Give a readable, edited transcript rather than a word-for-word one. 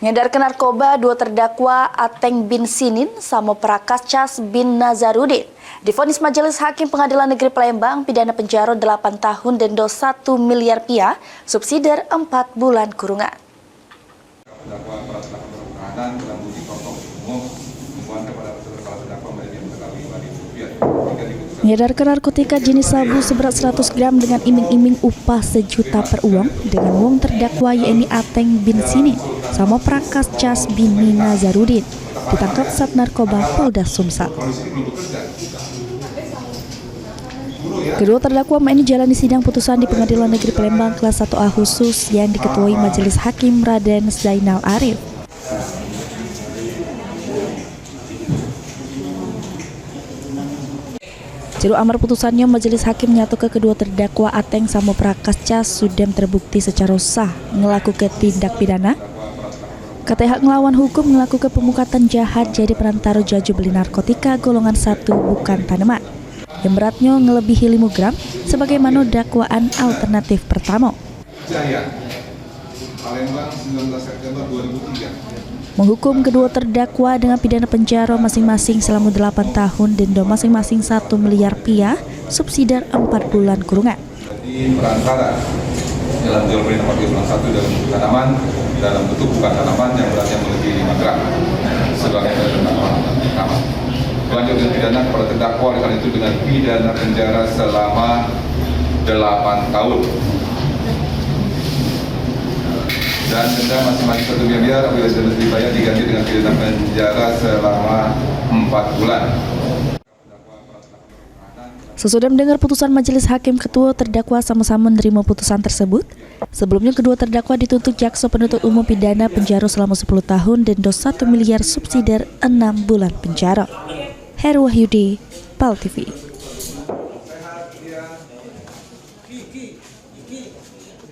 Mengedarkan narkoba, dua terdakwa Ateng bin Sinin sama Prakas Cas bin Nazarudin divonis Majelis Hakim Pengadilan Negeri Palembang pidana penjara 8 tahun dan denda 1 miliar rupiah, subsidiar 4 bulan kurungan. Mengedarkan narkotika jenis sabu seberat 100 gram dengan iming-iming upah sejuta per uang dengan wong terdakwa yaitu Ateng bin Sinin sama Prakas Cas bin Nazarudin ditangkap Sat Narkoba Polda Sumsat. Kedua terdakwa ini jalani sidang putusan di Pengadilan Negeri Palembang kelas 1A khusus yang diketuai Majelis Hakim Raden Zainal Arif. Juru amar putusannya, Majelis Hakim menyatakan kedua terdakwa Ateng sama Prakas Cas sudah terbukti secara sah melakukan tindak pidana KTH ngelawan hukum melakukan pemukatan jahat jadi perantara jual beli narkotika golongan 1 bukan tanaman yang beratnya ngelebihi 5 gram sebagaimana dakwaan alternatif pertama. Menghukum kedua terdakwa dengan pidana penjara masing-masing selama 8 tahun dan denda masing-masing 1 miliar rupiah, subsidiar 4 bulan kurungan. Jadi perantara dalam jual beli narkotika golongan 1 dalam bentuk tanaman dalam bentuk bukan tanaman yang beratnya melebihi 5 gram sebagai dakwaan pertama. Lanjutkan pidana kepada terdakwa oleh itu dengan pidana penjara selama 8 tahun. Dan denda masing-masing 1 miliar apabila denda dibayar diganti dengan pidana penjara selama 4 bulan. Sesudah mendengar putusan Majelis Hakim, kedua terdakwa sama-sama menerima putusan tersebut. Sebelumnya kedua terdakwa dituntut jaksa penuntut umum pidana penjara selama 10 tahun dan denda 1 miliar subsidiar 6 bulan penjara. Heru Wahyudi, PAL TV.